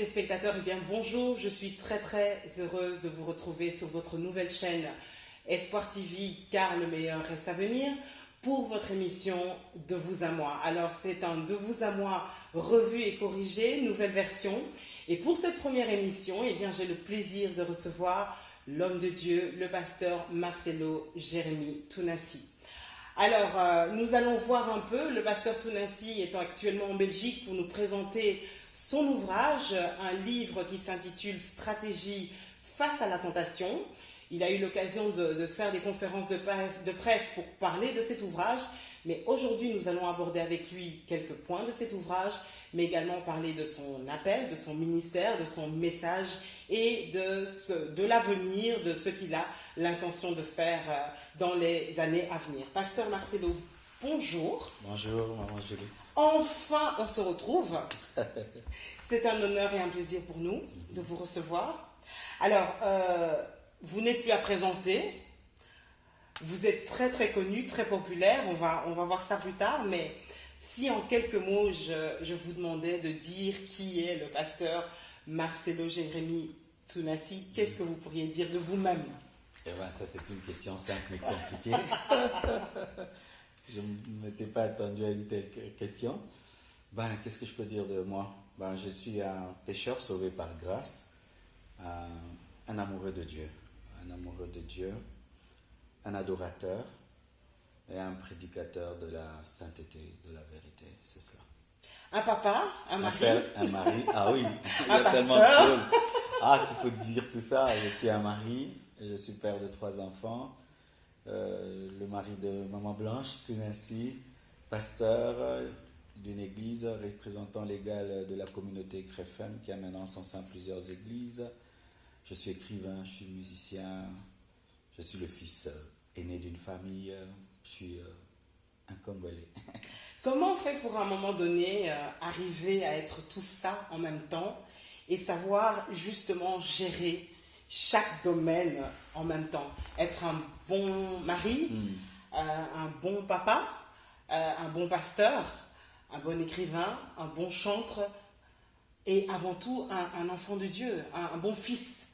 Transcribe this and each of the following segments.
téléspectateurs, eh bien bonjour, je suis très heureuse de vous retrouver sur votre nouvelle chaîne Espoir TV, car le meilleur reste à venir, pour votre émission De vous à moi. Alors c'est un De vous à moi revu et corrigé, nouvelle version. Et pour cette première émission, eh bien j'ai le plaisir de recevoir l'homme de Dieu, le pasteur Marcelo Jérémy Tounassi. Alors, nous allons voir un peu, le pasteur Tounassi étant actuellement en Belgique pour nous présenter son ouvrage, un livre qui s'intitule Stratégie face à la tentation. Il a eu l'occasion de faire des conférences de presse pour parler de cet ouvrage, mais aujourd'hui nous allons aborder avec lui quelques points de cet ouvrage, mais également parler de son appel, de son ministère, de son message et de l'avenir, de ce qu'il a l'intention de faire dans les années à venir. Pasteur Marcelo, bonjour. Bonjour, maman Julie. Enfin, on se retrouve. C'est un honneur et un plaisir pour nous de vous recevoir. Alors, vous n'êtes plus à présenter. Vous êtes très connu, très populaire. On va voir ça plus tard. Mais si en quelques mots, je vous demandais de dire qui est le pasteur Marcelo Jérémy Tounassi, qu'est-ce que vous pourriez dire de vous-même? Eh bien, ça c'est une question simple mais compliquée. Je ne m'étais pas attendu à une telle question. Qu'est-ce que je peux dire de moi? Je suis un pécheur sauvé par grâce, un amoureux de Dieu, un adorateur et un prédicateur de la sainteté, de la vérité, c'est cela. Un papa, un mari. Un père, un mari, ah oui, il y Un a tellement de pasteur. choses. Ah, s'il faut dire tout ça, je suis un mari, je suis père de 3 enfants, le mari de Maman Blanche, Tounassi, pasteur d'une église, représentant légal de la communauté Créfem, qui a maintenant en son sein plusieurs églises. Je suis écrivain, je suis musicien, je suis le fils aîné d'une famille, je suis un Congolais. Comment on fait pour à un moment donné arriver à être tout ça en même temps et savoir justement gérer chaque domaine en même temps? Être un bon mari, un bon papa, un bon pasteur, un bon écrivain, un bon chantre et avant tout un enfant de Dieu, un bon fils.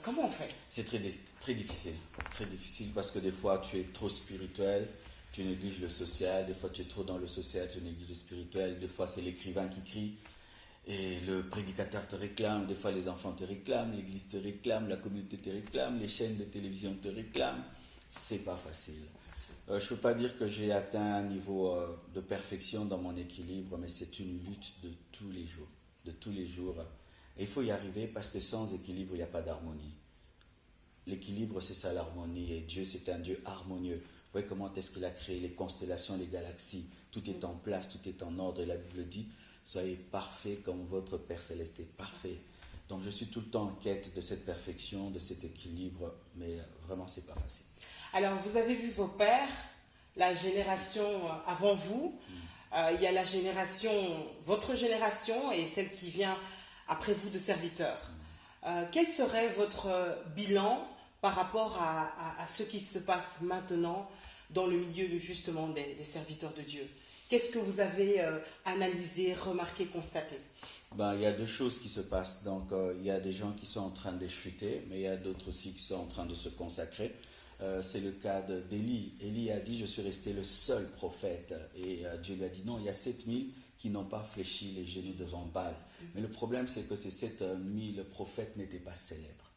Comment on fait? C'est très difficile parce que des fois tu es trop spirituel, tu négliges le social, des fois tu es trop dans le social, tu négliges le spirituel, des fois c'est l'écrivain qui crie et le prédicateur te réclame, des fois les enfants te réclament, l'église te réclame, la communauté te réclame, les chaînes de télévision te réclament. C'est pas facile. Je ne peux pas dire que j'ai atteint un niveau de perfection dans mon équilibre, mais c'est une lutte de tous les jours. Et il faut y arriver parce que sans équilibre, il n'y a pas d'harmonie. L'équilibre, c'est ça l'harmonie. Et Dieu, c'est un Dieu harmonieux. Vous voyez comment est-ce qu'il a créé les constellations, les galaxies. Tout est en place, tout est en ordre. Et la Bible dit, soyez parfaits comme votre Père Céleste est parfait. Donc je suis tout le temps en quête de cette perfection, de cet équilibre. Mais vraiment, c'est pas facile. Alors, vous avez vu vos pères, la génération avant vous. Il y a la génération, votre génération et celle qui vient après vous de serviteurs. Quel serait votre bilan par rapport à ce qui se passe maintenant dans le milieu justement des serviteurs de Dieu? Qu'est-ce que vous avez analysé, remarqué, constaté? Il y a 2 choses qui se passent. Donc, il y a des gens qui sont en train de chuter, mais il y a d'autres aussi qui sont en train de se consacrer. C'est le cas d'Élie. Élie a dit, je suis resté le seul prophète. Et Dieu lui a dit, non, il y a 7000 qui n'ont pas fléchi les genoux devant Baal. Mais le problème, c'est que ces 7000 prophètes n'étaient pas célèbres.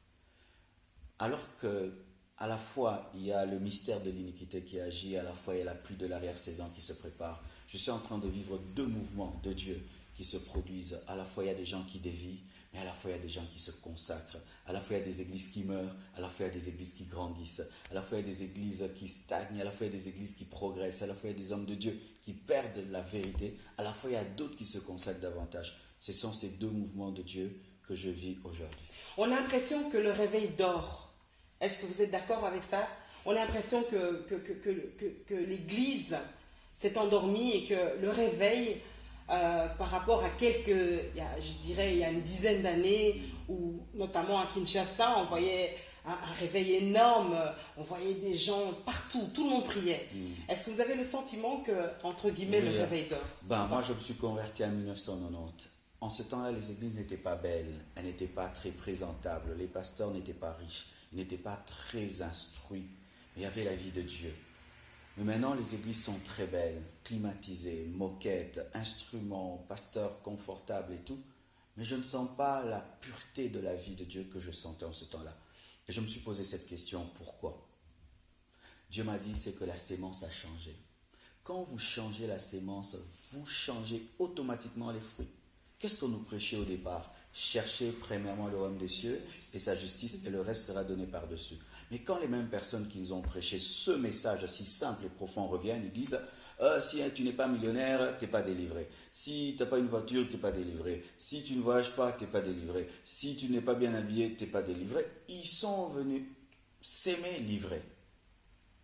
Alors que, à la fois, il y a le mystère de l'iniquité qui agit, à la fois, il y a la pluie de l'arrière-saison qui se prépare. Je suis en train de vivre 2 mouvements de Dieu qui se produisent. À la fois, il y a des gens qui dévient, mais à la fois, il y a des gens qui se consacrent. À la fois, il y a des églises qui meurent, à la fois, il y a des églises qui grandissent. À la fois, il y a des églises qui stagnent, à la fois, il y a des églises qui progressent. À la fois, il y a des hommes de Dieu qui perdent la vérité. À la fois, il y a d'autres qui se consacrent davantage. Ce sont ces 2 mouvements de Dieu que je vis aujourd'hui. On a l'impression que le réveil dort. Est-ce que vous êtes d'accord avec ça? On a l'impression que l'Église s'est endormie et que le réveil, par rapport à il y a une dizaine d'années, où notamment à Kinshasa, on voyait un réveil énorme, on voyait des gens partout, tout le monde priait. Est-ce que vous avez le sentiment que, entre guillemets, le réveil dort? Moi, je me suis converti en 1990. En ce temps-là, les églises n'étaient pas belles, elles n'étaient pas très présentables, les pasteurs n'étaient pas riches, ils n'étaient pas très instruits, mais il y avait la vie de Dieu. Mais maintenant, les églises sont très belles, climatisées, moquettes, instruments, pasteurs confortables et tout, mais je ne sens pas la pureté de la vie de Dieu que je sentais en ce temps-là. Et je me suis posé cette question, pourquoi? Dieu m'a dit, c'est que la sémence a changé. Quand vous changez la sémence, vous changez automatiquement les fruits. Qu'est-ce qu'on nous prêchait au départ? Cherchez premièrement le royaume des cieux et sa justice et le reste sera donné par-dessus. Mais quand les mêmes personnes qui nous ont prêché ce message si simple et profond reviennent, ils disent si tu n'es pas millionnaire, tu n'es pas délivré. Si tu n'as pas une voiture, tu n'es pas délivré. Si tu ne voyages pas, tu n'es pas délivré. Si tu n'es pas bien habillé, tu n'es pas délivré. Ils sont venus s'aimer livrer.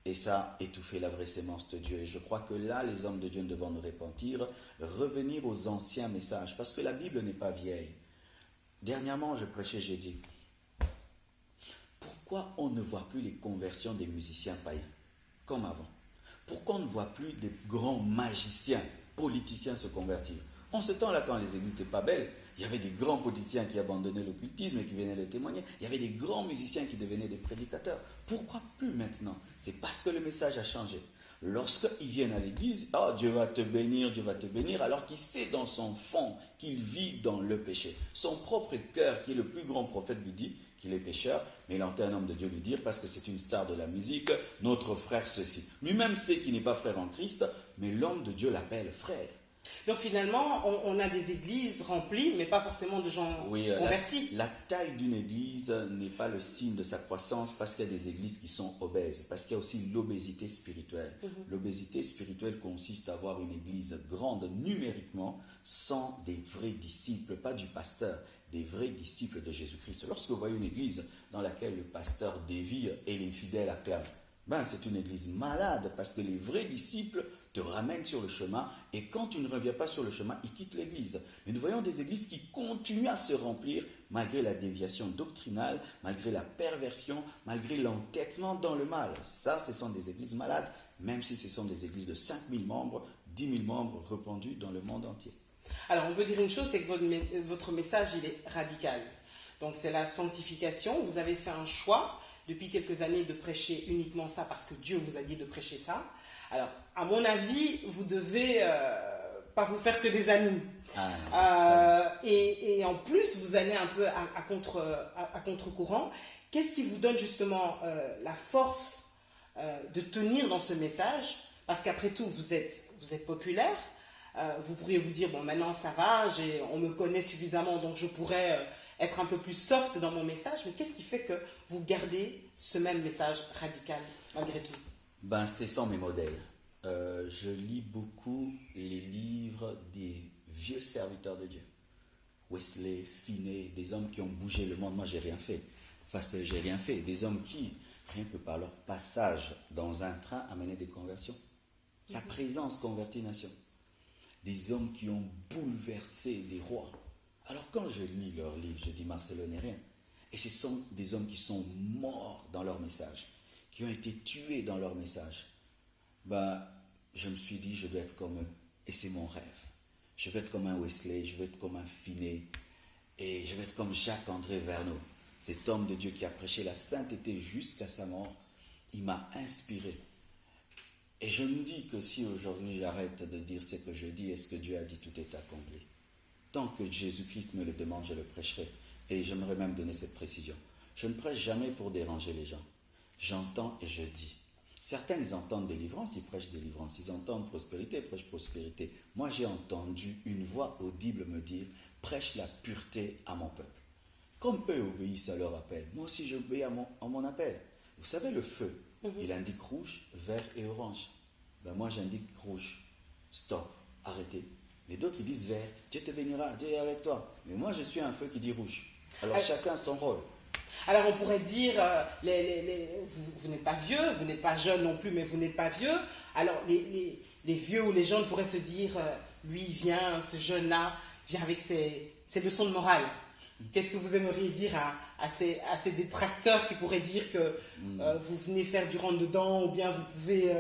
Et ça a étouffé la vraie sémence de Dieu. Et je crois que là, les hommes de Dieu devront nous repentir, revenir aux anciens messages. Parce que la Bible n'est pas vieille. Dernièrement, je prêchais, j'ai dit, pourquoi on ne voit plus les conversions des musiciens païens, comme avant? Pourquoi on ne voit plus des grands magiciens, politiciens se convertir? En ce temps-là, quand les églises n'étaient pas belles, il y avait des grands politiciens qui abandonnaient l'occultisme et qui venaient le témoigner. Il y avait des grands musiciens qui devenaient des prédicateurs. Pourquoi plus maintenant? C'est parce que le message a changé. Lorsqu'ils viennent à l'église, oh, Dieu va te bénir, alors qu'il sait dans son fond qu'il vit dans le péché. Son propre cœur, qui est le plus grand prophète, lui dit qu'il est pécheur, mais il entend un homme de Dieu lui dire, parce que c'est une star de la musique, notre frère ceci. Lui-même sait qu'il n'est pas frère en Christ, mais l'homme de Dieu l'appelle frère. Donc finalement, on a des églises remplies, mais pas forcément de gens convertis. La taille d'une église n'est pas le signe de sa croissance parce qu'il y a des églises qui sont obèses, parce qu'il y a aussi l'obésité spirituelle. L'obésité spirituelle consiste à avoir une église grande numériquement sans des vrais disciples, pas du pasteur, des vrais disciples de Jésus-Christ. Lorsque vous voyez une église dans laquelle le pasteur dévie et les fidèles acclament, c'est une église malade parce que les vrais disciples te ramènent sur le chemin et quand tu ne reviens pas sur le chemin, ils quittent l'église. Mais nous voyons des églises qui continuent à se remplir malgré la déviation doctrinale, malgré la perversion, malgré l'entêtement dans le mal. Ça, ce sont des églises malades, même si ce sont des églises de 5000 membres, 10 000 membres répandus dans le monde entier. Alors, on peut dire une chose, c'est que votre message, il est radical. Donc, c'est la sanctification. Vous avez fait un choix depuis quelques années de prêcher uniquement ça parce que Dieu vous a dit de prêcher ça. Alors, à mon avis, vous devez pas vous faire que des amis. Et en plus, vous allez un peu à contre-courant. Qu'est-ce qui vous donne justement la force de tenir dans ce message? Parce qu'après tout, vous êtes populaire. Vous pourriez vous dire, bon, maintenant ça va, on me connaît suffisamment, donc je pourrais être un peu plus soft dans mon message. Mais qu'est-ce qui fait que vous gardez ce même message radical malgré tout? Ce sont mes modèles. Je lis beaucoup les livres des vieux serviteurs de Dieu. Wesley, Finney, des hommes qui ont bougé le monde. Moi, j'ai rien fait. J'ai rien fait. Des hommes qui, rien que par leur passage dans un train, amenaient des conversions. Sa présence convertit nation. Des hommes qui ont bouleversé des rois. Alors quand je lis leurs livres, je dis Marcelo n'est rien. Et ce sont des hommes qui sont morts dans leur message, qui ont été tués dans leur message. Je me suis dit, je dois être comme eux. Et c'est mon rêve. Je veux être comme un Wesley, je veux être comme un Finney. Et je veux être comme Jacques-André Verneau. Cet homme de Dieu qui a prêché la sainteté jusqu'à sa mort. Il m'a inspiré. Et je me dis que si aujourd'hui j'arrête de dire ce que je dis, et ce que Dieu a dit, tout est accompli. Tant que Jésus-Christ me le demande, je le prêcherai. Et j'aimerais même donner cette précision. Je ne prêche jamais pour déranger les gens. J'entends et je dis. Certains, ils entendent délivrance, ils prêchent délivrance. Ils entendent prospérité, ils prêchent prospérité. Moi, j'ai entendu une voix audible me dire « Prêche la pureté à mon peuple ». Comme eux obéissent à leur appel, moi aussi j'obéis à mon appel. Vous savez, le feu, il indique rouge, vert et orange. Moi, j'indique rouge. Stop, arrêtez. Mais d'autres, ils disent vert. Dieu te bénira, Dieu est avec toi. Mais moi, je suis un feu qui dit rouge. Alors, chacun son rôle. Alors, on pourrait dire, vous n'êtes pas vieux, vous n'êtes pas jeune non plus, mais vous n'êtes pas vieux. Alors, les vieux ou les jeunes pourraient se dire, lui, il vient, ce jeune-là, vient avec ses leçons de morale. Qu'est-ce que vous aimeriez dire à ces détracteurs qui pourraient dire que vous venez faire du rentre-dedans ou bien vous pouvez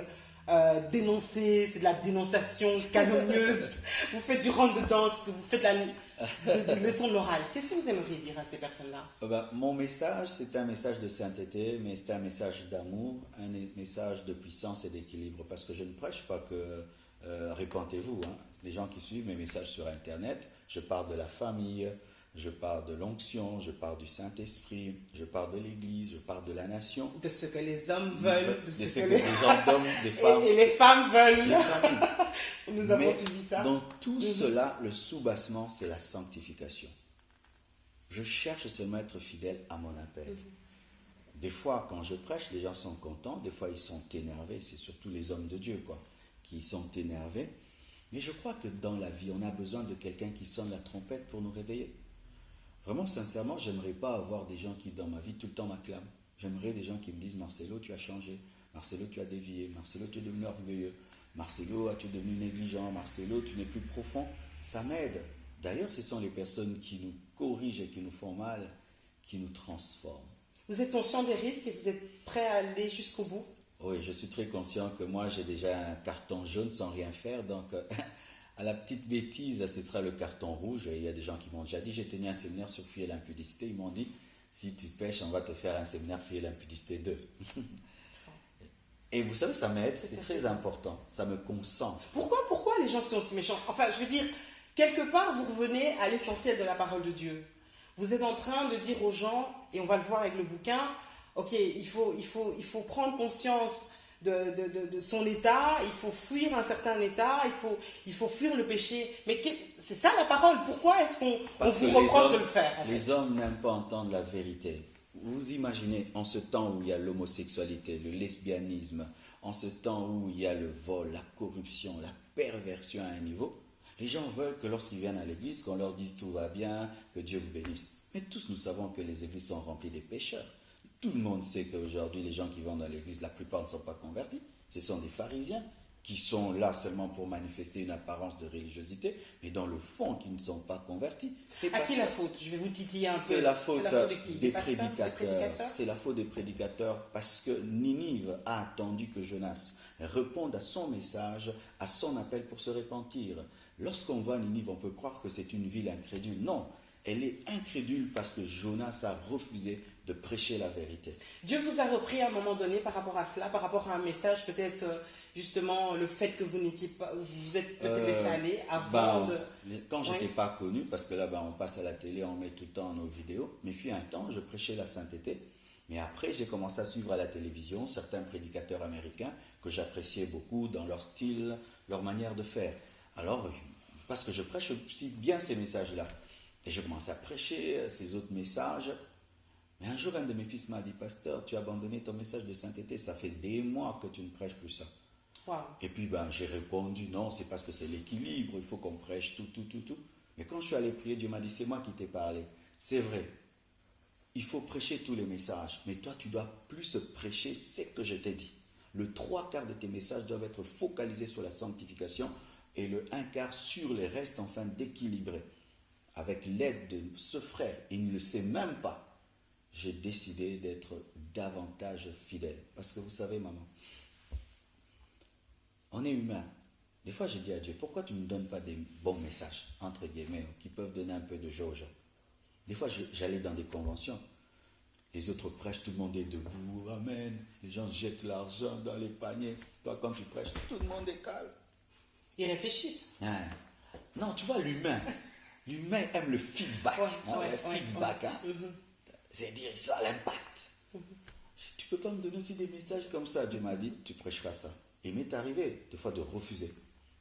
dénoncer, c'est de la dénonciation calomnieuse, vous faites du rentre-dedans, vous faites de leçons de morale. Qu'est-ce que vous aimeriez dire à ces personnes-là? Mon message, c'est un message de sainteté, mais c'est un message d'amour, un message de puissance et d'équilibre. Parce que je ne prêche pas que répentez-vous. Hein. Les gens qui suivent mes messages sur Internet, je parle de la famille, je parle de l'onction, je parle du Saint-Esprit, je parle de l'Église, je parle de la nation. De ce que les hommes veulent, de ce que les gens d'hommes, des femmes. Et les femmes veulent. Les familles. Nous avons suivi ça. Dans tout cela, le soubassement, c'est la sanctification. Je cherche seulement à être fidèle à mon appel. Des fois, quand je prêche, les gens sont contents, des fois ils sont énervés, c'est surtout les hommes de Dieu qui sont énervés. Mais je crois que dans la vie, on a besoin de quelqu'un qui sonne la trompette pour nous réveiller. Vraiment, sincèrement, j'aimerais pas avoir des gens qui, dans ma vie, tout le temps m'acclament. J'aimerais des gens qui me disent « Marcelo, tu as changé. Marcelo, tu as dévié. Marcelo, tu es devenu orgueilleux. Marcelo, tu es devenu négligent. Marcelo, tu n'es plus profond. » Ça m'aide. D'ailleurs, ce sont les personnes qui nous corrigent et qui nous font mal, qui nous transforment. Vous êtes conscient des risques et vous êtes prêt à aller jusqu'au bout? Oui, je suis très conscient que moi, j'ai déjà un carton jaune sans rien faire. Donc, à la petite bêtise, ce sera le carton rouge. Et il y a des gens qui m'ont déjà dit, j'ai tenu un séminaire sur fuir l'impudicité. Ils m'ont dit, si tu pêches, on va te faire un séminaire fuir l'impudicité 2. Et vous savez, ça m'aide, c'est très important. Ça me concentre. Pourquoi les gens sont aussi méchants? Enfin, je veux dire, quelque part, vous revenez à l'essentiel de la parole de Dieu. Vous êtes en train de dire aux gens, et on va le voir avec le bouquin, ok, il faut prendre conscience de son état, il faut fuir un certain état, il faut fuir le péché. Mais c'est ça la parole. Pourquoi est-ce qu'on vous reproche de le faire en fait? Les hommes n'aiment pas entendre la vérité. Vous imaginez, en ce temps où il y a l'homosexualité, le lesbianisme, en ce temps où il y a le vol, la corruption, la perversion à un niveau, les gens veulent que lorsqu'ils viennent à l'église, qu'on leur dise tout va bien, que Dieu vous bénisse. Mais tous nous savons que les églises sont remplies des pécheurs. Tout le monde sait qu'aujourd'hui, les gens qui vont dans l'église, la plupart ne sont pas convertis. Ce sont des pharisiens qui sont là seulement pour manifester une apparence de religiosité, mais dans le fond, qui ne sont pas convertis. À qui la faute? Je vais vous titiller un peu. C'est la faute de qui? des prédicateurs. C'est la faute des prédicateurs parce que Ninive a attendu que Jonas réponde à son message, à son appel pour se repentir. Lorsqu'on voit Ninive, on peut croire que c'est une ville incrédule. Non, elle est incrédule parce que Jonas a refusé de prêcher la vérité. Dieu vous a repris à un moment donné par rapport à cela, par rapport à un message, peut-être justement le fait que vous n'étiez pas, vous êtes peut-être laissé aller avant de... Quand je n'étais pas connu, parce que là on passe à la télé, on met tout le temps nos vidéos, mais fut un temps, je prêchais la sainteté. Mais après, j'ai commencé à suivre à la télévision certains prédicateurs américains que j'appréciais beaucoup dans leur style, leur manière de faire. Alors, parce que je prêche aussi bien ces messages-là. Et je commence à prêcher ces autres messages. Mais un jour, un de mes fils m'a dit, pasteur, tu as abandonné ton message de sainteté, ça fait des mois que tu ne prêches plus ça. Wow. Et puis j'ai répondu, non, c'est parce que c'est l'équilibre, il faut qu'on prêche tout. Mais quand je suis allé prier, Dieu m'a dit, c'est moi qui t'ai parlé. C'est vrai, il faut prêcher tous les messages, mais toi, tu dois plus prêcher ce que je t'ai dit. Le 3/4 de tes messages doivent être focalisés sur la sanctification et le 1/4 sur les restes, afin d'équilibrer. Avec l'aide de ce frère, il ne le sait même pas, j'ai décidé d'être davantage fidèle. Parce que vous savez, maman, on est humain. Des fois, je dis à Dieu, pourquoi tu ne me donnes pas des bons messages, entre guillemets, qui peuvent donner un peu de jauge? Des fois, j'allais dans des conventions. Les autres prêchent, tout le monde est debout, amen. Les gens jettent l'argent dans les paniers. Toi, quand tu prêches, tout le monde est calme. Ils réfléchissent. Non, tu vois, l'humain aime le feedback. Feedback. C'est-à-dire, ça a l'impact. Tu peux pas me donner aussi des messages comme ça? Dieu m'a dit, tu prêches pas ça. Et il m'est arrivé, des fois, de refuser.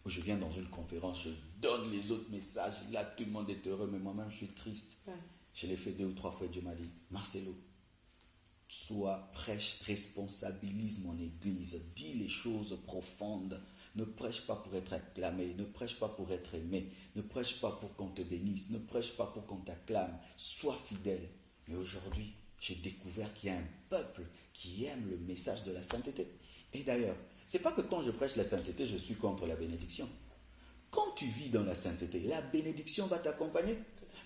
Où je viens dans une conférence, je donne les autres messages. Là, tout le monde est heureux, mais moi-même, je suis triste. Je l'ai fait 2 ou 3 fois et Dieu m'a dit, Marcelo, prêche, responsabilise mon église. Dis les choses profondes. Ne prêche pas pour être acclamé, ne prêche pas pour être aimé, ne prêche pas pour qu'on te bénisse, ne prêche pas pour qu'on t'acclame. Sois fidèle. Mais aujourd'hui, j'ai découvert qu'il y a un peuple qui aime le message de la sainteté. Et d'ailleurs, c'est pas que quand je prêche la sainteté, je suis contre la bénédiction. Quand tu vis dans la sainteté, la bénédiction va t'accompagner.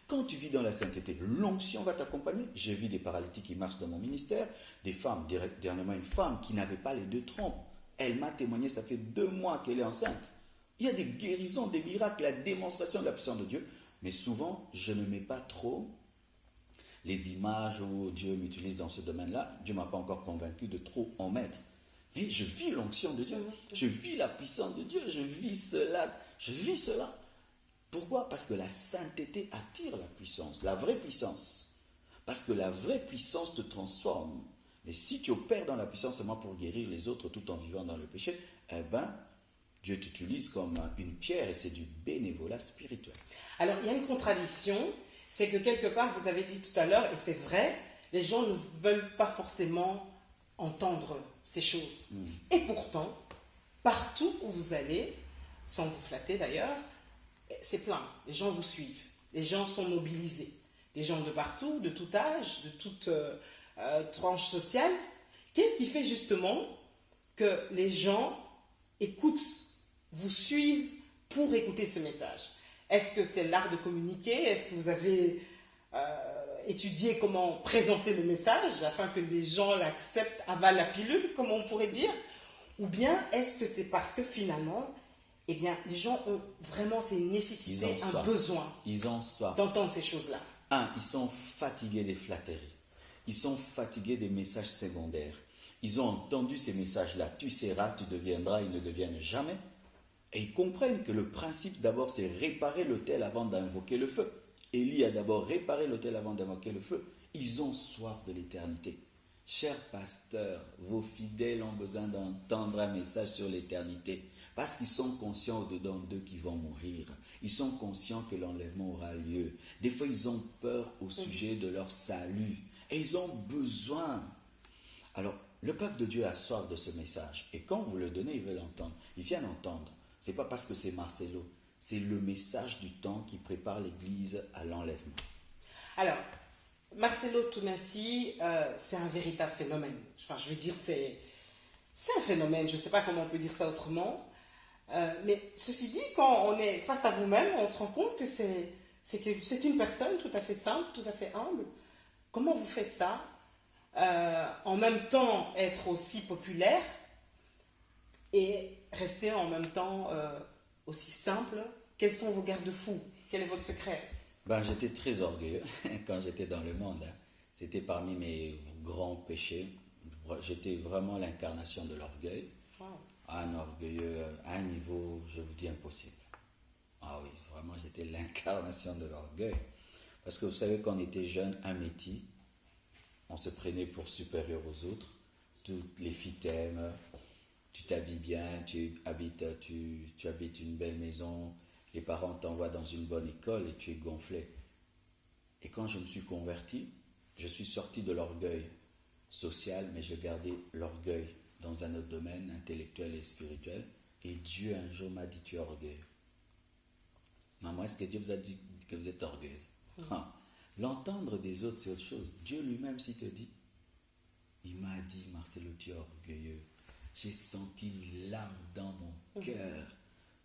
Quand tu vis dans la sainteté, l'onction va t'accompagner. J'ai vu des paralytiques qui marchent dans mon ministère, des femmes, dernièrement une femme qui n'avait pas les 2 trompes. Elle m'a témoigné, ça fait 2 mois qu'elle est enceinte. Il y a des guérisons, des miracles, la démonstration de la puissance de Dieu. Mais souvent, je ne mets pas trop les images où Dieu m'utilise dans ce domaine-là. Dieu ne m'a pas encore convaincu de trop en mettre. Mais je vis l'onction de Dieu. Je vis la puissance de Dieu. Je vis cela. Je vis cela. Pourquoi? Parce que la sainteté attire la puissance, la vraie puissance. Parce que la vraie puissance te transforme. Mais si tu opères dans la puissance seulement pour guérir les autres tout en vivant dans le péché, eh bien, Dieu t'utilise comme une pierre et c'est du bénévolat spirituel. Alors, il y a une contradiction, c'est que quelque part, vous avez dit tout à l'heure, et c'est vrai, les gens ne veulent pas forcément entendre ces choses. Et pourtant, partout où vous allez, sans vous flatter d'ailleurs, c'est plein. Les gens vous suivent. Les gens sont mobilisés. Les gens de partout, de tout âge, de toute tranche sociale. Qu'est-ce qui fait justement que les gens écoutent, vous suivent pour écouter ce message? Est-ce que c'est l'art de communiquer? Est-ce que vous avez étudié comment présenter le message afin que les gens l'acceptent, avalent la pilule, comme on pourrait dire? Ou bien est-ce que c'est parce que finalement, eh bien, les gens ont vraiment ces nécessités, un besoin d'entendre ces choses-là? Ils sont fatigués des flatteries. Ils sont fatigués des messages secondaires. Ils ont entendu ces messages-là. Tu seras, tu deviendras, ils ne deviennent jamais. Et ils comprennent que le principe d'abord, c'est réparer l'autel avant d'invoquer le feu. Élie a d'abord réparé l'autel avant d'invoquer le feu. Ils ont soif de l'éternité. Chers pasteurs, vos fidèles ont besoin d'entendre un message sur l'éternité. Parce qu'ils sont conscients au-dedans d'eux qu'ils vont mourir. Ils sont conscients que l'enlèvement aura lieu. Des fois, ils ont peur au sujet de leur salut. Et ils ont besoin. Alors, le peuple de Dieu a soif de ce message. Et quand vous le donnez, ils veulent l'entendre. Ils viennent entendre. Ce n'est pas parce que c'est Marcelo. C'est le message du temps qui prépare l'Église à l'enlèvement. Alors, Marcelo Tounassi, c'est un véritable phénomène. Enfin, je veux dire, c'est un phénomène. Je ne sais pas comment on peut dire ça autrement. Mais ceci dit, quand on est face à vous-même, on se rend compte que c'est une personne tout à fait simple, tout à fait humble. Comment vous faites ça? En même temps, être aussi populaire et rester en même temps aussi simple. Quels sont vos garde-fous? Quel est votre secret? J'étais très orgueilleux quand j'étais dans le monde. C'était parmi mes grands péchés. J'étais vraiment l'incarnation de l'orgueil. Wow. Un orgueilleux à un niveau, je vous dis, impossible. Ah oui, vraiment, j'étais l'incarnation de l'orgueil. Parce que vous savez, quand on était jeune, un métis, on se prenait pour supérieur aux autres. Toutes les filles t'aiment, tu t'habilles bien, tu habites une belle maison, les parents t'envoient dans une bonne école et tu es gonflé. Et quand je me suis converti, je suis sorti de l'orgueil social, mais je gardais l'orgueil dans un autre domaine, intellectuel et spirituel. Et Dieu un jour m'a dit, tu es orgueilleux. Maman, est-ce que Dieu vous a dit que vous êtes orgueilleuse? L'entendre des autres, c'est autre chose. Dieu lui-même, s'il te dit, il m'a dit, Marcelo, tu es orgueilleux. J'ai senti l'âme dans mon cœur.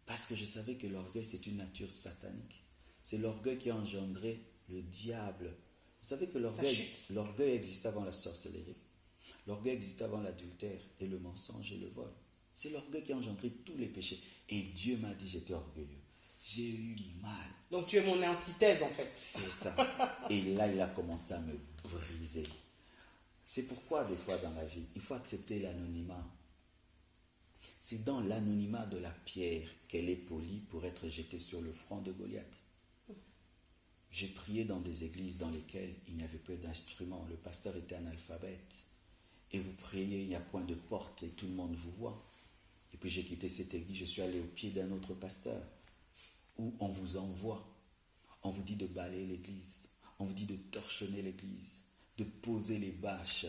Parce que je savais que l'orgueil, c'est une nature satanique. C'est l'orgueil qui a engendré le diable. Vous savez que l'orgueil existe avant la sorcellerie. L'orgueil existe avant l'adultère et le mensonge et le vol. C'est l'orgueil qui a engendré tous les péchés. Et Dieu m'a dit, j'étais orgueilleux. J'ai eu mal. Donc tu es mon antithèse en fait. C'est ça. Et là, il a commencé à me briser. C'est pourquoi des fois dans la vie, il faut accepter l'anonymat. C'est dans l'anonymat de la pierre qu'elle est polie pour être jetée sur le front de Goliath. J'ai prié dans des églises dans lesquelles il n'y avait pas d'instruments. Le pasteur était analphabète. Et vous priez, il n'y a point de porte et tout le monde vous voit. Et puis j'ai quitté cette église, je suis allé au pied d'un autre pasteur où on vous envoie. On vous dit de balayer l'église. On vous dit de torchonner l'église, de poser les bâches.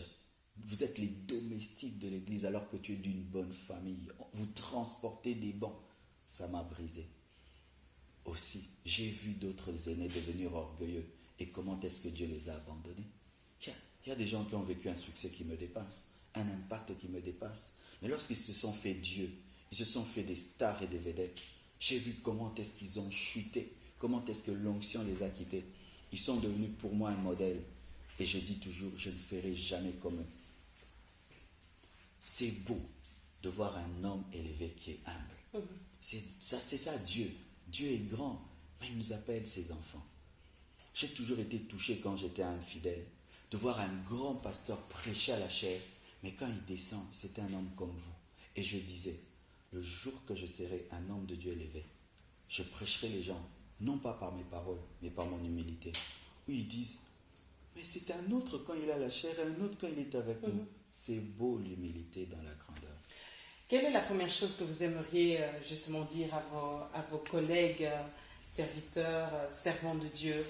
Vous êtes les domestiques de l'église alors que tu es d'une bonne famille. Vous transportez des bancs. Ça m'a brisé. Aussi, j'ai vu d'autres aînés devenir orgueilleux. Et comment est-ce que Dieu les a abandonnés? Il y a des gens qui ont vécu un succès qui me dépasse, un impact qui me dépasse. Mais lorsqu'ils se sont fait Dieu, ils se sont fait des stars et des vedettes. J'ai vu comment est-ce qu'ils ont chuté, comment est-ce que l'onction les a quittés. Ils sont devenus pour moi un modèle. Et je dis toujours, je ne ferai jamais comme eux. C'est beau de voir un homme élevé qui est humble. C'est ça Dieu. Dieu est grand, mais il nous appelle ses enfants. J'ai toujours été touché quand j'étais infidèle de voir un grand pasteur prêcher à la chair, mais quand il descend, c'était un homme comme vous. Et je disais, le jour que je serai un homme de Dieu élevé, je prêcherai les gens, non pas par mes paroles, mais par mon humilité. Où ils disent, mais c'est un autre quand il a la chair et un autre quand il est avec nous. C'est beau l'humilité dans la grandeur. Quelle est la première chose que vous aimeriez justement dire à vos collègues, serviteurs, servants de Dieu,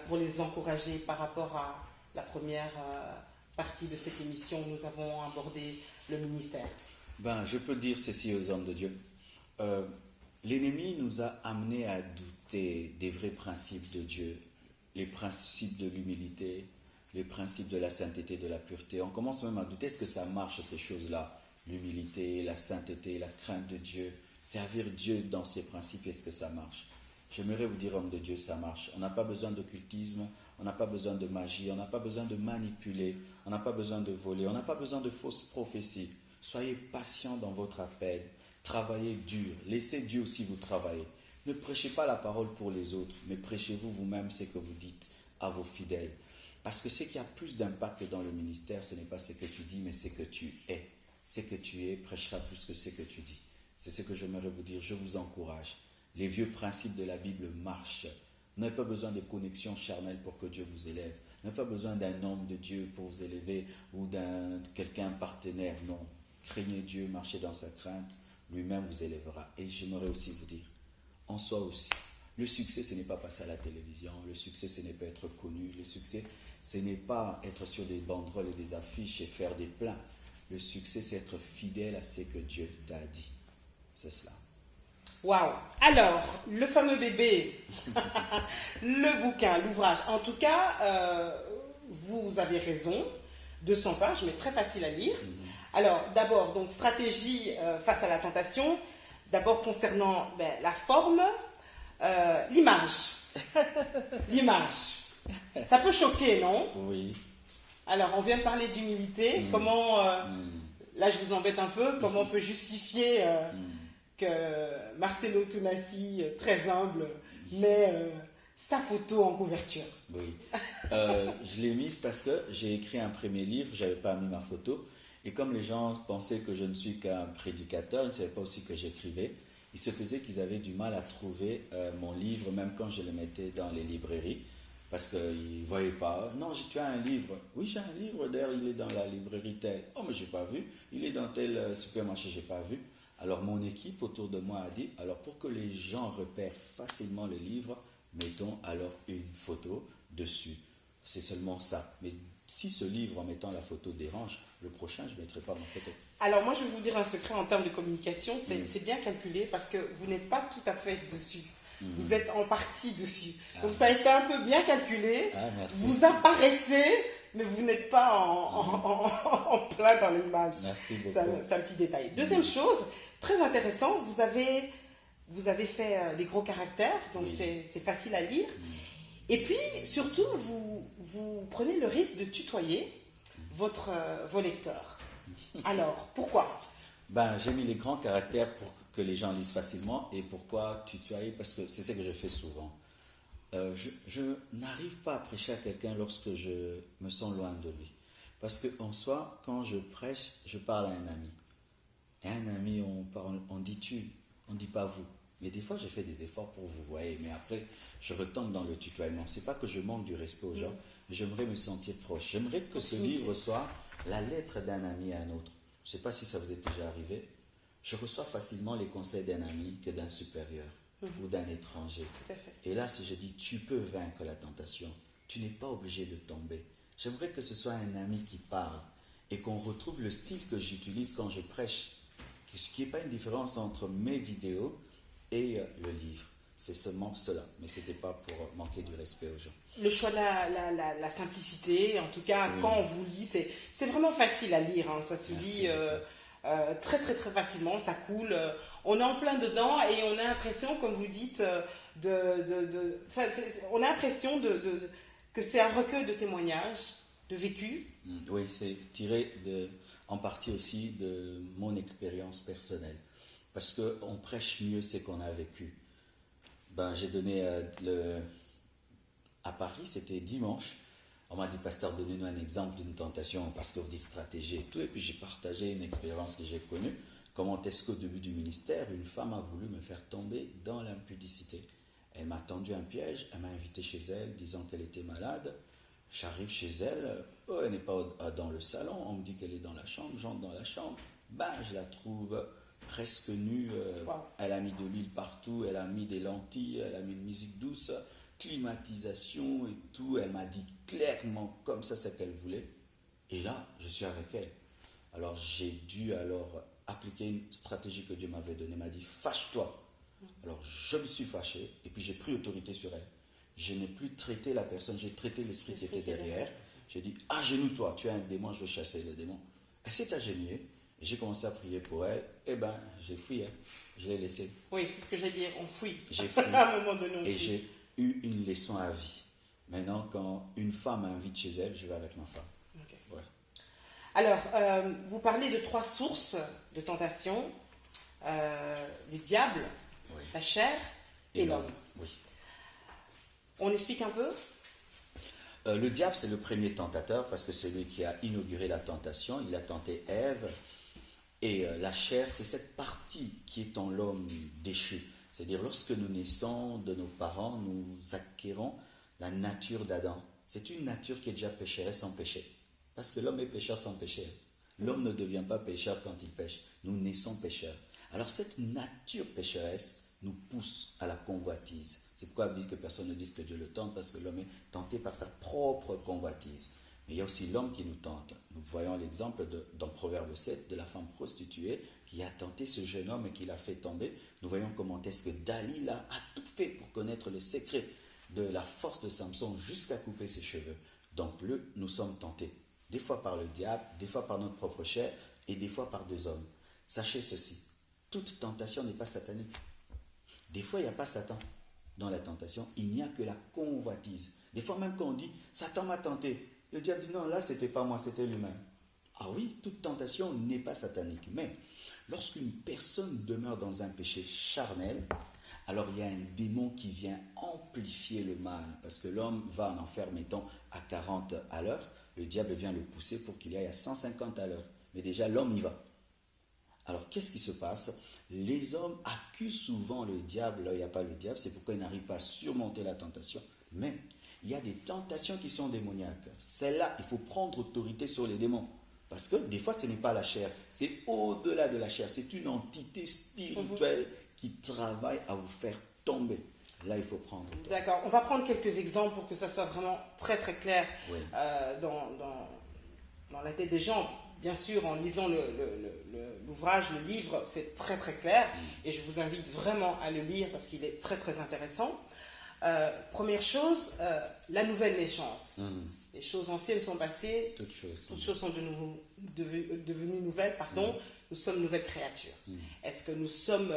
pour les encourager par rapport à la première partie de cette émission où nous avons abordé le ministère? Je peux dire ceci aux hommes de Dieu. L'ennemi nous a amenés à douter des vrais principes de Dieu, les principes de l'humilité, les principes de la sainteté, de la pureté. On commence même à douter, est-ce que ça marche ces choses-là? L'humilité, la sainteté, la crainte de Dieu, servir Dieu dans ses principes, est-ce que ça marche? J'aimerais vous dire, homme de Dieu, ça marche. On n'a pas besoin d'occultisme, on n'a pas besoin de magie, on n'a pas besoin de manipuler, on n'a pas besoin de voler, on n'a pas besoin de fausses prophéties. Soyez patient dans votre appel, travaillez dur, laissez Dieu aussi vous travailler. Ne prêchez pas la parole pour les autres, mais prêchez-vous vous-même ce que vous dites à vos fidèles. Parce que ce qui a plus d'impact dans le ministère, ce n'est pas ce que tu dis, mais ce que tu es. Ce que tu es prêchera plus que ce que tu dis. C'est ce que j'aimerais vous dire. Je vous encourage. Les vieux principes de la Bible marchent. Vous n'avez pas besoin de connexion charnelle pour que Dieu vous élève. Vous n'avez pas besoin d'un homme de Dieu pour vous élever ou d'un quelqu'un partenaire. Non. Craignez Dieu, marchez dans sa crainte. Lui-même vous élèvera. Et j'aimerais aussi vous dire, en soi aussi, le succès, ce n'est pas passer à la télévision. Le succès, ce n'est pas être connu. Le succès, ce n'est pas être sur des banderoles et des affiches et faire des plats. Le succès, c'est être fidèle à ce que Dieu t'a dit. C'est cela. Waouh! Alors, le fameux bébé, le bouquin, l'ouvrage. En tout cas, vous avez raison. 200 pages, mais très facile à lire. Alors, d'abord, donc stratégie face à la tentation. D'abord concernant la forme, l'image. L'image. Ça peut choquer, non? Oui. Alors, on vient de parler d'humilité. Comment, là je vous embête un peu, comment on peut justifier que Marcelo Tounassi, très humble, met sa photo en couverture? Oui. Je l'ai mise parce que j'ai écrit un premier livre, je n'avais pas mis ma photo. Et comme les gens pensaient que je ne suis qu'un prédicateur, ils ne savaient pas aussi que j'écrivais. Il se faisait qu'ils avaient du mal à trouver mon livre, même quand je le mettais dans les librairies. Parce qu'ils ne voyaient pas. Non, tu as un livre. Oui, j'ai un livre. D'ailleurs, il est dans la librairie telle. Oh, mais je n'ai pas vu. Il est dans tel supermarché, je n'ai pas vu. Alors, mon équipe autour de moi a dit, alors pour que les gens repèrent facilement le livre, mettons alors une photo dessus. C'est seulement ça. Mais si ce livre, en mettant la photo, dérange, le prochain, je ne mettrai pas ma photo. Alors, moi, je vais vous dire un secret en termes de communication. C'est bien calculé parce que vous n'êtes pas tout à fait dessus. Vous êtes en partie dessus. Donc ça a été un peu bien calculé. Vous apparaissez, mais vous n'êtes pas en plein dans l'image. Merci beaucoup. C'est un petit détail. Deuxième chose, très intéressant, vous avez fait des gros caractères, donc c'est facile à lire. Et puis, surtout, vous prenez le risque de tutoyer vos lecteurs. Alors, pourquoi? J'ai mis les grands caractères pour que les gens lisent facilement. Et pourquoi tutoyer? Parce que c'est ce que je fais souvent. Je n'arrive pas à prêcher à quelqu'un lorsque je me sens loin de lui. Parce qu'en soi, quand je prêche, je parle à un ami. Et un ami, on dit tu, on ne dit pas vous. Mais des fois, j'ai fait des efforts pour vous, voyez. Mais après, je retombe dans le tutoiement. C'est pas que je manque du respect aux gens, mais j'aimerais me sentir proche. J'aimerais que ce livre soit la lettre d'un ami à un autre. Je ne sais pas si ça vous est déjà arrivé. Je reçois facilement les conseils d'un ami que d'un supérieur ou d'un étranger. Tout à fait. Et là, si je dis, tu peux vaincre la tentation, tu n'es pas obligé de tomber. J'aimerais que ce soit un ami qui parle et qu'on retrouve le style que j'utilise quand je prêche. Ce qui n'est pas une différence entre mes vidéos et le livre. C'est seulement cela. Mais ce n'était pas pour manquer du respect aux gens. Le choix de la simplicité, en tout cas, quand on vous lit, c'est vraiment facile à lire. Hein. Ça se lit très très très facilement, ça coule. On est en plein dedans et on a l'impression, comme vous dites, on a l'impression que c'est un recueil de témoignages, de vécu. Oui, c'est tiré en partie aussi de mon expérience personnelle. Parce qu'on prêche mieux ce qu'on a vécu. J'ai donné à Paris, c'était dimanche. On m'a dit, pasteur, donnez-nous un exemple d'une tentation, parce que vous dites stratégie et tout. Et puis j'ai partagé une expérience que j'ai connue. Comment est-ce qu'au début du ministère, une femme a voulu me faire tomber dans l'impudicité. Elle m'a tendu un piège, elle m'a invité chez elle, disant qu'elle était malade. J'arrive chez elle, elle n'est pas dans le salon, on me dit qu'elle est dans la chambre, j'entre dans la chambre, je la trouve presque nue, elle a mis de l'huile partout, elle a mis des lentilles, elle a mis une musique douce, climatisation et tout, elle m'a dit clairement comme ça ce qu'elle voulait, et là je suis avec elle. Alors j'ai dû appliquer une stratégie que Dieu m'avait donnée, il m'a dit fâche-toi. Alors je me suis fâché et puis j'ai pris autorité sur elle. Je n'ai plus traité la personne, j'ai traité l'esprit qui était derrière. J'ai dit, agenouille-toi, tu as un démon, je veux chasser le démon. Elle s'est agenouillée, et j'ai commencé à prier pour elle, j'ai fui, je l'ai laissée. Oui, c'est ce que j'ai dit, on fuit. J'ai fui, à un moment donné, on et fuit. j'ai eu une leçon à vie. Maintenant, quand une femme m'invite chez elle, je vais avec ma femme. Okay. Ouais. Alors, vous parlez de 3 sources de tentation, le diable, Oui. la chair et l'homme. Oui. On explique un peu? Le diable, c'est le premier tentateur parce que c'est lui qui a inauguré la tentation. Il a tenté Ève. Et la chair, c'est cette partie qui est en l'homme déchu. C'est-à-dire, lorsque nous naissons de nos parents, nous acquérons la nature d'Adam. C'est une nature qui est déjà pécheresse sans péché. Parce que l'homme est pécheur sans péché. L'homme ne devient pas pécheur quand il pêche. Nous naissons pécheurs. Alors, cette nature pécheresse nous pousse à la convoitise. C'est pourquoi il dit que personne ne dise que Dieu le tente, parce que l'homme est tenté par sa propre convoitise. Mais il y a aussi l'homme qui nous tente. Nous voyons l'exemple dans Proverbe 7 de la femme prostituée qui a tenté ce jeune homme et qui l'a fait tomber. Nous voyons comment est-ce que Dalila a tout fait pour connaître le secret de la force de Samson jusqu'à couper ses cheveux. Donc nous sommes tentés, des fois par le diable, des fois par notre propre chair et des fois par 2 hommes. Sachez ceci, toute tentation n'est pas satanique. Des fois, il n'y a pas Satan dans la tentation, il n'y a que la convoitise. Des fois même quand on dit « Satan m'a tenté », le diable dit « Non, là, ce n'était pas moi, c'était lui-même ». Ah oui, toute tentation n'est pas satanique. Mais lorsqu'une personne demeure dans un péché charnel, alors il y a un démon qui vient amplifier le mal. Parce que l'homme va en enfer, mettons, à 40 à l'heure. Le diable vient le pousser pour qu'il aille à 150 à l'heure. Mais déjà, l'homme y va. Alors, qu'est-ce qui se passe? Les hommes accusent souvent le diable, là il n'y a pas le diable, c'est pourquoi ils n'arrivent pas à surmonter la tentation. Mais il y a des tentations qui sont démoniaques. Celle-là, il faut prendre autorité sur les démons. Parce que des fois, ce n'est pas la chair, c'est au-delà de la chair. C'est une entité spirituelle qui travaille à vous faire tomber. Là, il faut prendre autorité. D'accord, on va prendre quelques exemples pour que ça soit vraiment très très clair Oui. dans la tête des gens. Bien sûr, en lisant l'ouvrage, le livre, c'est très très clair et je vous invite vraiment à le lire parce qu'il est très très intéressant. Première chose, la nouvelle naissance. Les choses anciennes sont passées, toutes choses sont devenues nouvelles, nous sommes nouvelles créatures. Est-ce que nous sommes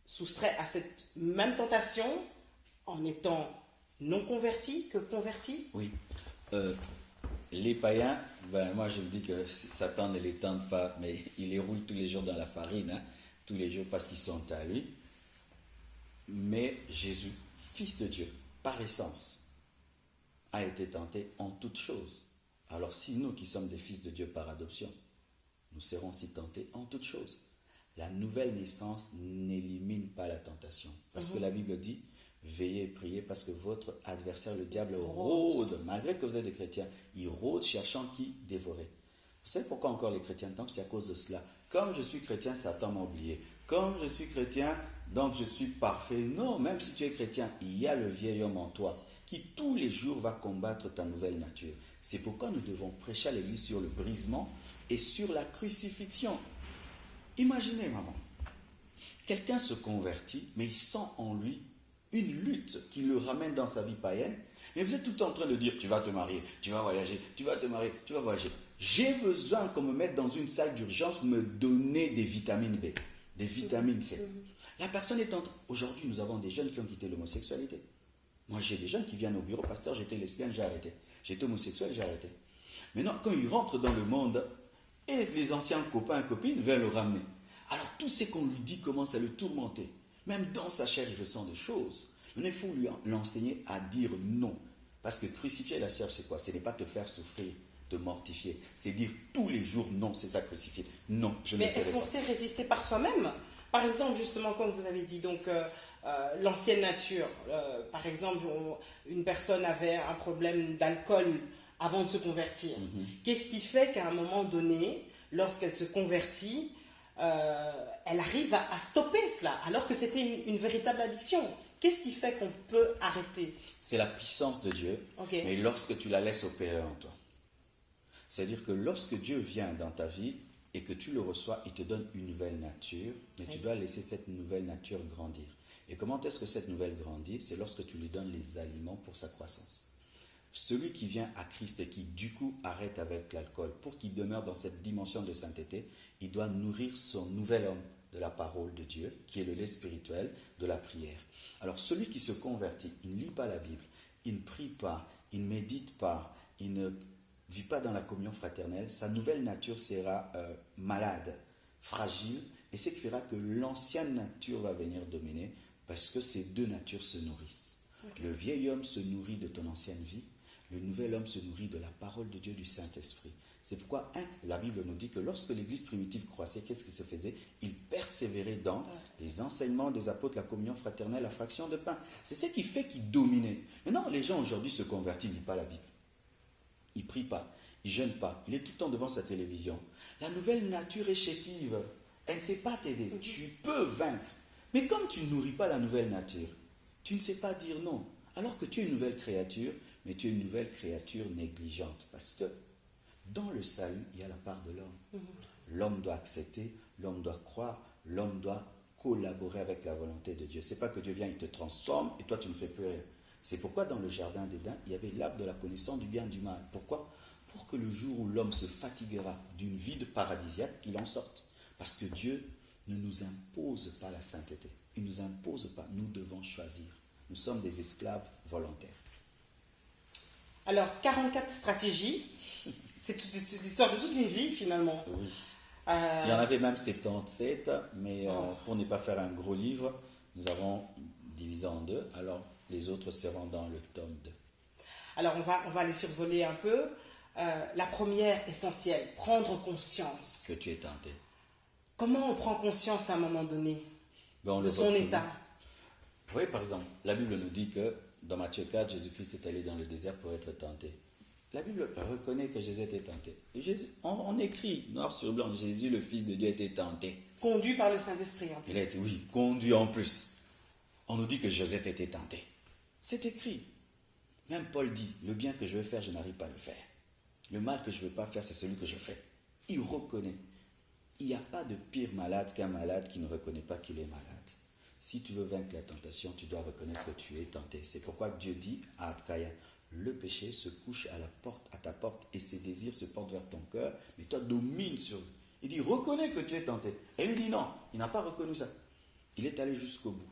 soustraits à cette même tentation en étant non convertis que convertis? Oui. Les païens, moi je me dis que Satan ne les tente pas, mais il les roule tous les jours dans la farine, tous les jours parce qu'ils sont à lui. Mais Jésus, Fils de Dieu, par essence, a été tenté en toutes choses. Alors si nous qui sommes des fils de Dieu par adoption, nous serons aussi tentés en toutes choses. La nouvelle naissance n'élimine pas la tentation. Parce que la Bible dit, veillez et priez parce que votre adversaire, le diable, rôde. Malgré que vous êtes des chrétiens, il rôde cherchant qui dévorer. Vous savez pourquoi encore les chrétiens tombent? C'est à cause de cela. Comme je suis chrétien, Satan m'a oublié. Comme je suis chrétien, donc je suis parfait. Non, même si tu es chrétien, il y a le vieil homme en toi qui tous les jours va combattre ta nouvelle nature. C'est pourquoi nous devons prêcher à l'église sur le brisement et sur la crucifixion. Imaginez, maman, quelqu'un se convertit, mais il sent en lui une lutte qui le ramène dans sa vie païenne. Mais vous êtes tout le temps en train de dire, tu vas te marier, tu vas voyager, tu vas te marier, tu vas voyager. J'ai besoin qu'on me mette dans une salle d'urgence, me donner des vitamines B, des vitamines C. La personne est en train... Aujourd'hui, nous avons des jeunes qui ont quitté l'homosexualité. Moi, j'ai des jeunes qui viennent au bureau, pasteur, j'étais lesbienne, j'ai arrêté. J'étais homosexuel, j'ai arrêté. Maintenant, quand ils rentrent dans le monde, et les anciens copains et copines viennent le ramener. Alors, tout ce qu'on lui dit commence à le tourmenter. Même dans sa chair, il ressent des choses. Mais il faut lui l'enseigner à dire non. Parce que crucifier la chair, c'est quoi? Ce n'est pas te faire souffrir, te mortifier. C'est dire tous les jours non, c'est ça crucifier. Non, je ne le ferai pas. Mais est-ce qu'on sait résister par soi-même? Par exemple, justement, comme vous avez dit, donc l'ancienne nature. Par exemple, une personne avait un problème d'alcool avant de se convertir. Qu'est-ce qui fait qu'à un moment donné, lorsqu'elle se convertit, elle arrive à stopper cela, alors que c'était une véritable addiction? Qu'est-ce qui fait qu'on peut arrêter? C'est la puissance de Dieu, Okay. mais lorsque tu la laisses opérer en toi. C'est-à-dire que lorsque Dieu vient dans ta vie et que tu le reçois, il te donne une nouvelle nature, mais tu dois laisser cette nouvelle nature grandir. Et comment est-ce que cette nouvelle grandit? C'est lorsque tu lui donnes les aliments pour sa croissance. Celui qui vient à Christ et qui du coup arrête avec l'alcool, pour qu'il demeure dans cette dimension de sainteté, il doit nourrir son nouvel homme de la parole de Dieu, qui est le lait spirituel de la prière. Alors celui qui se convertit, il ne lit pas la Bible, il ne prie pas, il ne médite pas, il ne vit pas dans la communion fraternelle, sa nouvelle nature sera malade, fragile, et c'est ce qui fera que l'ancienne nature va venir dominer, parce que ces deux natures se nourrissent. Okay. Le vieil homme se nourrit de ton ancienne vie, le nouvel homme se nourrit de la parole de Dieu, du Saint-Esprit. C'est pourquoi la Bible nous dit que lorsque l'Église primitive croissait, qu'est-ce qui se faisait? Il persévérait dans les enseignements des apôtres, la communion fraternelle, la fraction de pain. C'est ce qui fait qu'il dominait. Maintenant, les gens aujourd'hui se convertissent, ils ne lisent pas la Bible. Ils ne prient pas, ils ne jeûnent pas. Il est tout le temps devant sa télévision. La nouvelle nature est chétive. Elle ne sait pas t'aider. Tu peux vaincre. Mais comme tu ne nourris pas la nouvelle nature, tu ne sais pas dire non. Alors que tu es une nouvelle créature, mais tu es une nouvelle créature négligente. Parce que dans le salut, il y a la part de l'homme. L'homme doit accepter, l'homme doit croire, l'homme doit collaborer avec la volonté de Dieu. Ce n'est pas que Dieu vient, il te transforme et toi tu ne fais plus rien. C'est pourquoi dans le jardin d'Éden, il y avait l'arbre de la connaissance du bien et du mal. Pourquoi? Pour que le jour où l'homme se fatiguera d'une vie de paradisiaque, qu'il en sorte. Parce que Dieu ne nous impose pas la sainteté. Il ne nous impose pas. Nous devons choisir. Nous sommes des esclaves volontaires. Alors, 44 stratégies, c'est l'histoire de toute une vie finalement. Oui. Il y en avait même 77, mais pour ne pas faire un gros livre, nous avons divisé en deux. Alors, les autres seront dans le tome 2. Alors, on va les survoler un peu. La première, essentielle, prendre conscience. Que tu es tenté. Comment on prend conscience à un moment donné de son état? Oui, par exemple, la Bible nous dit que dans Matthieu 4, Jésus-Christ est allé dans le désert pour être tenté. La Bible reconnaît que Jésus était tenté. Et Jésus, on écrit noir sur blanc, Jésus, le Fils de Dieu, était tenté. Conduit par le Saint-Esprit en plus. Il a été, oui, conduit en plus. On nous dit que Joseph était tenté. C'est écrit. Même Paul dit, le bien que je veux faire, je n'arrive pas à le faire. Le mal que je ne veux pas faire, c'est celui que je fais. Il reconnaît. Il n'y a pas de pire malade qu'un malade qui ne reconnaît pas qu'il est malade. Si tu veux vaincre la tentation, tu dois reconnaître que tu es tenté. C'est pourquoi Dieu dit à Adkaya, le péché se couche à ta porte et ses désirs se portent vers ton cœur, mais toi domine sur lui. Il dit, reconnais que tu es tenté. Et lui dit non, il n'a pas reconnu ça. Il est allé jusqu'au bout.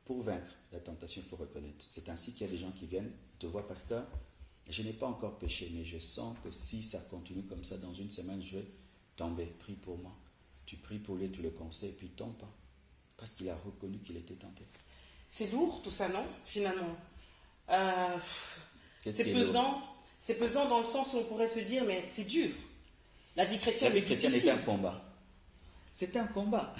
Pour vaincre la tentation, il faut reconnaître. C'est ainsi qu'il y a des gens qui viennent te voir, pasteur, je n'ai pas encore péché, mais je sens que si ça continue comme ça, dans une semaine, je vais tomber. Prie pour moi. Tu pries pour lui, tu le conseilles, puis il ne tombe pas. Parce qu'il a reconnu qu'il était tenté. C'est lourd tout ça, non? Finalement. C'est pesant. C'est pesant dans le sens où on pourrait se dire, mais c'est dur. La vie chrétienne est un combat. C'est un combat.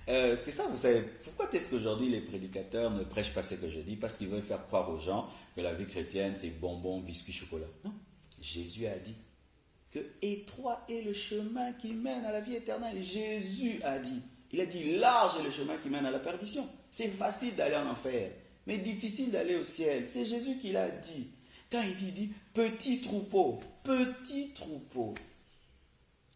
C'est ça, vous savez. Pourquoi est-ce qu'aujourd'hui les prédicateurs ne prêchent pas ce que je dis? Parce qu'ils veulent faire croire aux gens que la vie chrétienne, c'est bonbons, biscuits, chocolat. Non. Jésus a dit que étroit est le chemin qui mène à la vie éternelle. Jésus a dit. Il a dit large est le chemin qui mène à la perdition. C'est facile d'aller en enfer, mais difficile d'aller au ciel. C'est Jésus qui l'a dit. Quand il dit petit troupeau,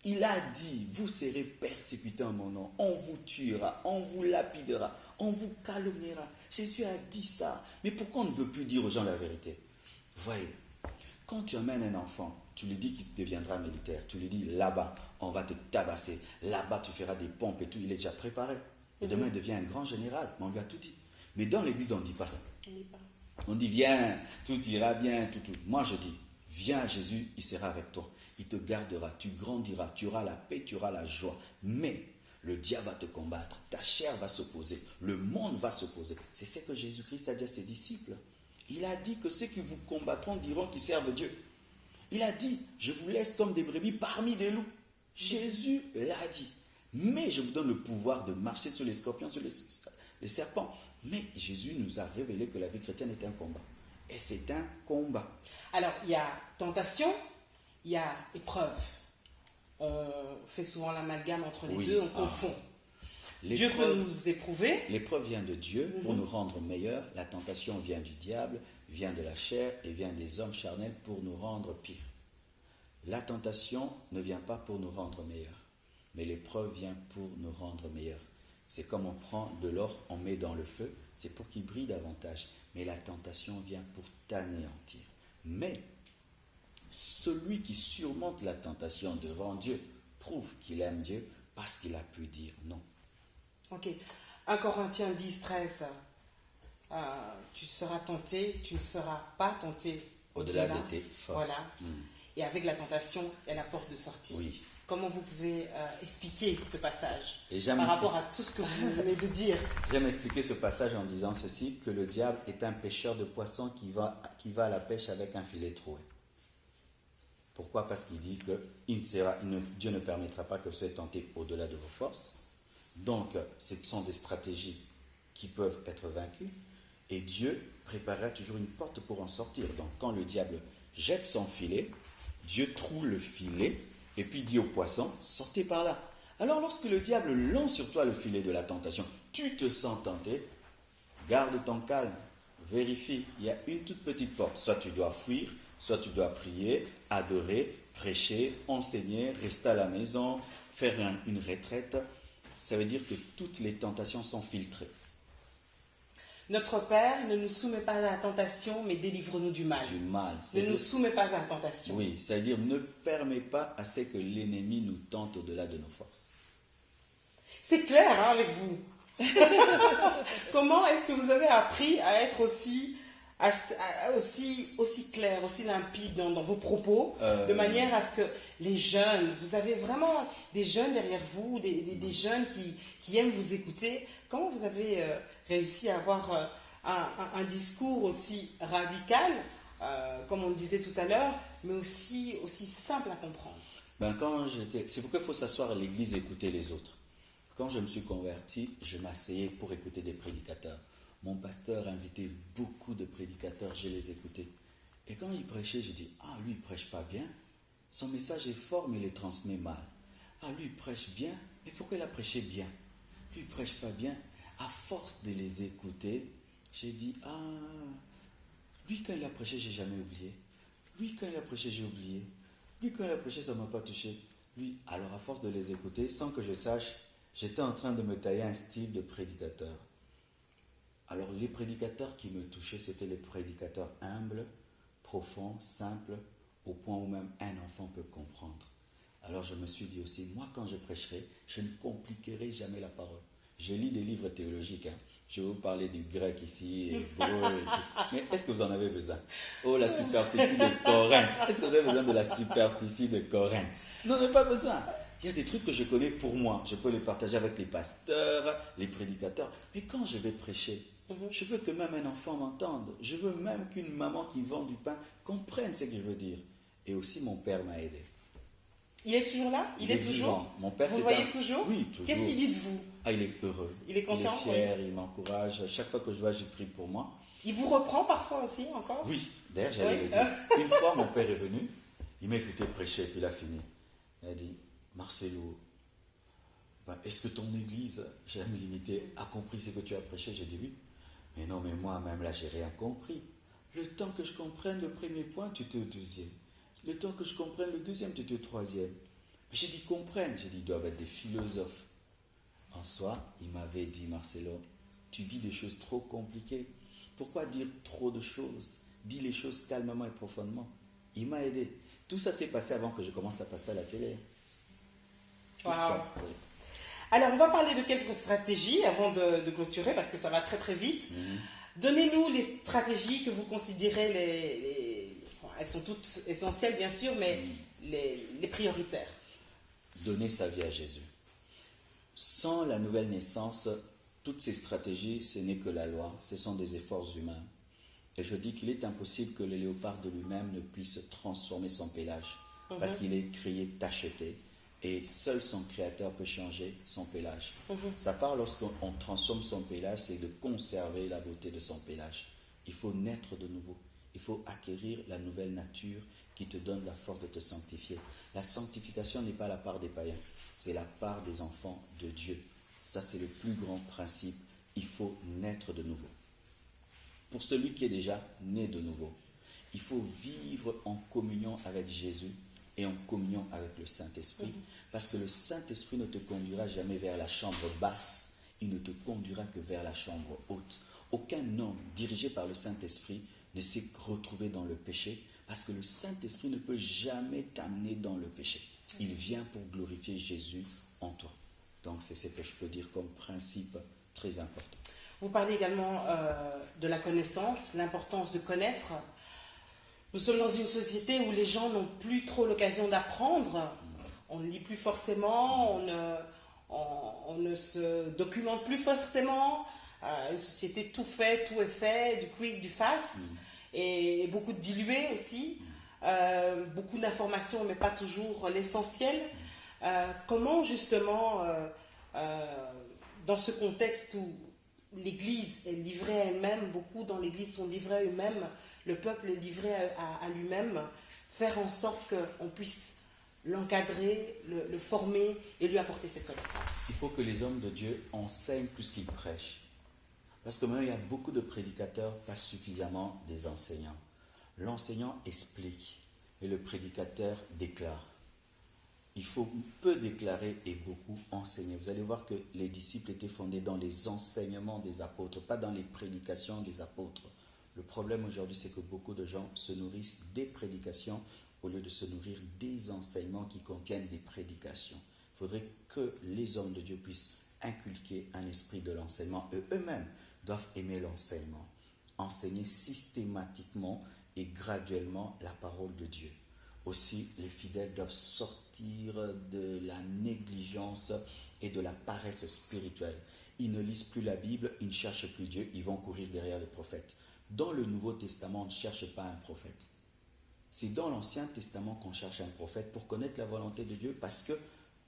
il a dit, vous serez persécutés en mon nom, on vous tuera, on vous lapidera, on vous calomniera. Jésus a dit ça. Mais pourquoi on ne veut plus dire aux gens la vérité? Voyez, quand tu amènes un enfant, tu lui dis qu'il deviendra militaire, tu lui dis là-bas, on va te tabasser, là-bas tu feras des pompes et tout, il est déjà préparé. Et demain il devient un grand général, mais on lui a tout dit. Mais dans l'église on ne dit pas ça. On dit viens, tout ira bien, tout. Moi je dis, viens à Jésus, il sera avec toi. Il te gardera, tu grandiras, tu auras la paix, tu auras la joie. Mais Le diable va te combattre, ta chair va s'opposer, le monde va s'opposer. C'est ce que Jésus-Christ a dit à ses disciples. Il a dit que ceux qui vous combattront diront qu'ils servent Dieu. Il a dit, je vous laisse comme des brebis parmi des loups. Jésus l'a dit. Mais je vous donne le pouvoir de marcher sur les scorpions, sur les serpents. Mais Jésus nous a révélé que la vie chrétienne est un combat. Et c'est un combat. Alors, il y a tentation, il y a épreuve. On fait souvent l'amalgame entre les deux, on confond. Dieu peut nous éprouver. L'épreuve vient de Dieu pour nous rendre meilleurs. La tentation vient du diable, vient de la chair et vient des hommes charnels pour nous rendre pires. La tentation ne vient pas pour nous rendre meilleurs, mais l'épreuve vient pour nous rendre meilleurs. C'est comme on prend de l'or, on met dans le feu, c'est pour qu'il brille davantage. Mais la tentation vient pour t'anéantir. Mais celui qui surmonte la tentation devant Dieu prouve qu'il aime Dieu parce qu'il a pu dire non. Ok. 1 Corinthiens 10, 13. Tu seras tenté, tu ne seras pas tenté Au-delà de tes forces. Voilà. Et avec la tentation, il y a la porte de sortie. Oui. Comment vous pouvez expliquer ce passage Et par rapport à tout ce que vous venez de dire? J'aime expliquer ce passage en disant ceci, que le diable est un pêcheur de poissons qui va à la pêche avec un filet troué. Pourquoi? Parce qu'il dit que Dieu ne permettra pas que vous soyez tentés au-delà de vos forces. Donc, ce sont des stratégies qui peuvent être vaincues. Et Dieu préparera toujours une porte pour en sortir. Donc, quand le diable jette son filet, Dieu troue le filet et puis dit au poisson, sortez par là. Alors, lorsque le diable lance sur toi le filet de la tentation, tu te sens tenté, garde ton calme, vérifie. Il y a une toute petite porte. Soit tu dois fuir, soit tu dois prier, adorer, prêcher, enseigner, rester à la maison, faire une retraite. Ça veut dire que toutes les tentations sont filtrées. Notre Père ne nous soumet pas à la tentation, mais délivre-nous du mal. Du mal. Ne nous soumet pas à la tentation. Oui, c'est-à-dire ne permet pas à ce que l'ennemi nous tente au-delà de nos forces. C'est clair avec vous. Comment est-ce que vous avez appris à être aussi clair, aussi limpide dans vos propos, de manière à ce que les jeunes, vous avez vraiment des jeunes derrière vous, des jeunes qui aiment vous écouter. Comment vous avez réussi à avoir un discours aussi radical, comme on le disait tout à l'heure, mais aussi simple à comprendre? C'est pourquoi il faut s'asseoir à l'église et écouter les autres. Quand je me suis converti, je m'asseyais pour écouter des prédicateurs. Mon pasteur invitait beaucoup de prédicateurs, je les écoutais. Et quand il prêchait, j'ai dit, lui il prêche pas bien. Son message est fort, mais il le transmet mal. Lui il prêche bien, mais pourquoi il a prêché bien? Lui il prêche pas bien. À force de les écouter, j'ai dit, lui quand il a prêché, j'ai jamais oublié. Lui quand il a prêché, j'ai oublié. Lui quand il a prêché, ça m'a pas touché. Lui, alors à force de les écouter, sans que je sache, j'étais en train de me tailler un style de prédicateur. Alors les prédicateurs qui me touchaient, c'était les prédicateurs humbles, profonds, simples, au point où même un enfant peut comprendre. Alors je me suis dit aussi, moi quand je prêcherai, je ne compliquerai jamais la parole. Je lis des livres théologiques, je vais vous parler du grec ici, hébreu et tout. Mais est-ce que vous en avez besoin? La superficie de Corinthe. Est-ce que vous avez besoin de la superficie de Corinthe? Non, pas besoin. Il y a des trucs que je connais pour moi. Je peux les partager avec les pasteurs, les prédicateurs. Mais quand je vais prêcher, je veux que même un enfant m'entende. Je veux même qu'une maman qui vend du pain comprenne ce que je veux dire. Et aussi, mon père m'a aidé. Il est toujours là? Il est toujours vivant. Mon père, vous le voyez toujours? Oui, toujours. Qu'est-ce qu'il dit de vous? Il est heureux. Il est content? Il est fier, il m'encourage. Chaque fois que je vois, je prie pour moi. Il vous reprend parfois aussi, encore? Oui, d'ailleurs, j'allais le dire. Une fois, mon père est venu, il m'a écouté prêcher, puis il a fini. Il a dit, Marcelo, est-ce que ton église, j'aime limiter, a compris ce que tu as prêché? J'ai dit oui. Mais non, mais moi-même, là, j'ai rien compris. Le temps que je comprenne le premier point, tu étais au deuxième. Le temps que je comprenne le deuxième, tu étais au troisième. J'ai dit, comprenne. J'ai dit, ils doivent être des philosophes. En soi, il m'avait dit, Marcelo, tu dis des choses trop compliquées. Pourquoi dire trop de choses? Dis les choses calmement et profondément. Il m'a aidé. Tout ça s'est passé avant que je commence à passer à la télé. Tout ça, oui. Alors, on va parler de quelques stratégies avant de clôturer, parce que ça va très très vite. Donnez-nous les stratégies que vous considérez elles sont toutes essentielles, bien sûr, mais les prioritaires. Donner sa vie à Jésus. Sans la nouvelle naissance, toutes ces stratégies, ce n'est que la loi, ce sont des efforts humains. Et je dis qu'il est impossible que le léopard de lui-même ne puisse transformer son pelage, parce qu'il est créé tacheté, et seul son créateur peut changer son pelage. Ça part lorsqu'on transforme son pelage, c'est de conserver la beauté de son pelage. Il faut naître de nouveau, il faut acquérir la nouvelle nature qui te donne la force de te sanctifier. La sanctification n'est pas la part des païens, c'est la part des enfants de Dieu. Ça, c'est le plus grand principe. Il faut naître de nouveau. Pour celui qui est déjà né de nouveau, il faut vivre en communion avec Jésus et en communion avec le Saint-Esprit, parce que le Saint-Esprit ne te conduira jamais vers la chambre basse, il ne te conduira que vers la chambre haute. Aucun homme dirigé par le Saint-Esprit ne s'est retrouvé dans le péché, parce que le Saint-Esprit ne peut jamais t'amener dans le péché. Il vient pour glorifier Jésus en toi. Donc c'est ce que je peux dire comme principe très important. Vous parlez également de la connaissance, l'importance de connaître. Nous sommes dans une société où les gens n'ont plus trop l'occasion d'apprendre. On ne lit plus forcément, on ne se documente plus forcément. Une société tout fait, tout est fait, du quick, du fast, et beaucoup de dilué aussi. Beaucoup d'informations, mais pas toujours l'essentiel. Comment justement, dans ce contexte où l'Église est livrée à elle-même, beaucoup dans l'Église sont livrés à eux-mêmes, le peuple est livré à lui-même, faire en sorte qu'on puisse l'encadrer, le former et lui apporter cette connaissance. Il faut que les hommes de Dieu enseignent plus qu'ils prêchent. Parce que maintenant, il y a beaucoup de prédicateurs, pas suffisamment des enseignants. L'enseignant explique et le prédicateur déclare. Il faut peu déclarer et beaucoup enseigner. Vous allez voir que les disciples étaient fondés dans les enseignements des apôtres, pas dans les prédications des apôtres. Le problème aujourd'hui, c'est que beaucoup de gens se nourrissent des prédications au lieu de se nourrir des enseignements qui contiennent des prédications. Il faudrait que les hommes de Dieu puissent inculquer un esprit de l'enseignement. Eux-mêmes doivent aimer l'enseignement. Enseigner systématiquement et graduellement la parole de Dieu. Aussi, les fidèles doivent sortir de la négligence et de la paresse spirituelle. Ils ne lisent plus la Bible, ils ne cherchent plus Dieu, ils vont courir derrière les prophètes. Dans le Nouveau Testament, on ne cherche pas un prophète. C'est dans l'Ancien Testament qu'on cherche un prophète pour connaître la volonté de Dieu, parce que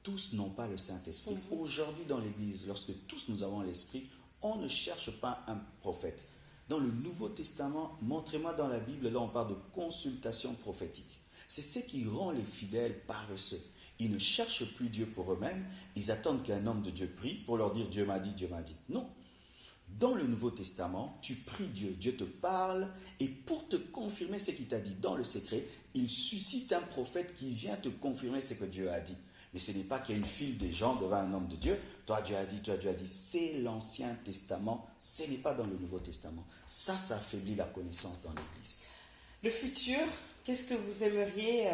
tous n'ont pas le Saint-Esprit. Aujourd'hui, dans l'Église, lorsque tous nous avons l'Esprit, on ne cherche pas un prophète. Dans le Nouveau Testament, montrez-moi dans la Bible, là on parle de consultation prophétique. C'est ce qui rend les fidèles paresseux. Ils ne cherchent plus Dieu pour eux-mêmes, ils attendent qu'un homme de Dieu prie pour leur dire Dieu m'a dit, Dieu m'a dit. Non. Dans le Nouveau Testament, tu pries Dieu, Dieu te parle, et pour te confirmer ce qu'il t'a dit dans le secret, il suscite un prophète qui vient te confirmer ce que Dieu a dit. Mais ce n'est pas qu'il y a une file des gens devant un homme de Dieu. Toi, Dieu a dit, toi, Dieu a dit. C'est l'Ancien Testament, ce n'est pas dans le Nouveau Testament. Ça affaiblit la connaissance dans l'Église. Le futur, qu'est-ce que vous aimeriez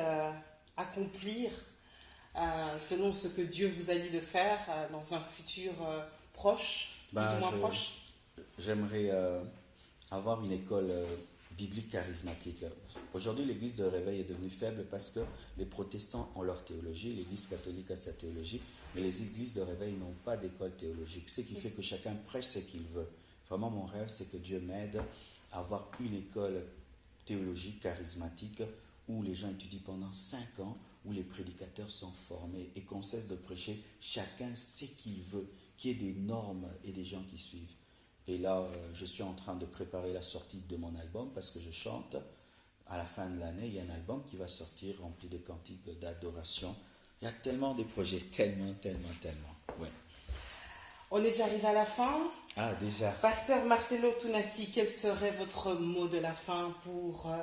accomplir selon ce que Dieu vous a dit de faire dans un futur proche, plus ou moins proche? J'aimerais avoir une école biblique charismatique. Aujourd'hui, l'église de réveil est devenue faible parce que les protestants ont leur théologie, l'église catholique a sa théologie, mais les églises de réveil n'ont pas d'école théologique, ce qui fait que chacun prêche ce qu'il veut. Vraiment, mon rêve, c'est que Dieu m'aide à avoir une école théologique charismatique où les gens étudient pendant 5 ans, où les prédicateurs sont formés et qu'on cesse de prêcher chacun ce qu'il veut, qu'il y ait des normes et des gens qui suivent. Et là, je suis en train de préparer la sortie de mon album parce que je chante. À la fin de l'année, il y a un album qui va sortir rempli de cantiques d'adoration. Il y a tellement de projets, tellement. Ouais. On est déjà arrivé à la fin. Ah, déjà. Pasteur Marcelo Tounassi, quel serait votre mot de la fin pour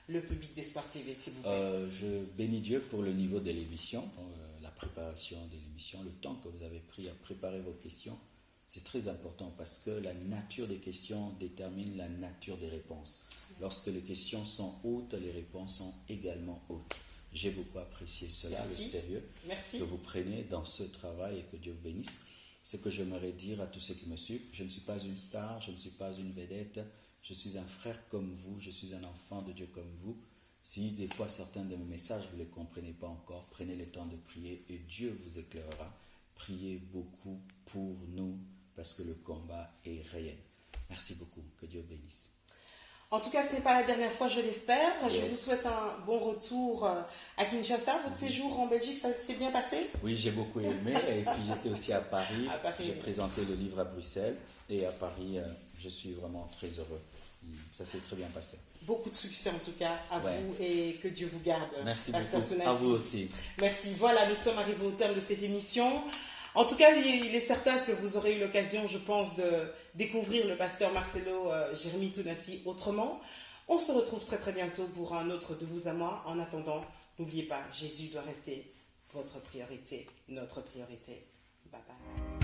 le public d'Espoir TV, s'il vous plaît? Je bénis Dieu pour le niveau de l'émission, la préparation de l'émission, le temps que vous avez pris à préparer vos questions. C'est très important parce que la nature des questions détermine la nature des réponses. Lorsque les questions sont hautes, les réponses sont également hautes. J'ai beaucoup apprécié cela, Merci. Le sérieux Merci. que vous prenez dans ce travail et que Dieu vous bénisse. Ce que j'aimerais dire à tous ceux qui me suivent, je ne suis pas une star, je ne suis pas une vedette, je suis un frère comme vous, je suis un enfant de Dieu comme vous. Si des fois certains de mes messages vous ne les comprenez pas encore, prenez le temps de prier et Dieu vous éclairera priez beaucoup pour nous parce que le combat est réel. Merci beaucoup. Que Dieu bénisse. En tout cas, ce n'est pas la dernière fois, je l'espère. Yes. Je vous souhaite un bon retour à Kinshasa. Votre séjour en Belgique, ça s'est bien passé? Oui, j'ai beaucoup aimé. Et puis j'étais aussi à Paris. À Paris. J'ai présenté le livre à Bruxelles. Et à Paris, je suis vraiment très heureux. Ça s'est très bien passé. Beaucoup de succès en tout cas à vous et que Dieu vous garde. Merci Pasteur beaucoup. Tounassi. À vous aussi. Merci. Voilà, nous sommes arrivés au terme de cette émission. En tout cas, il est certain que vous aurez eu l'occasion, je pense, de découvrir le pasteur Marcelo Jérémie Tounassi autrement. On se retrouve très très bientôt pour un autre De vous à moi. En attendant, n'oubliez pas, Jésus doit rester votre priorité, notre priorité. Bye bye.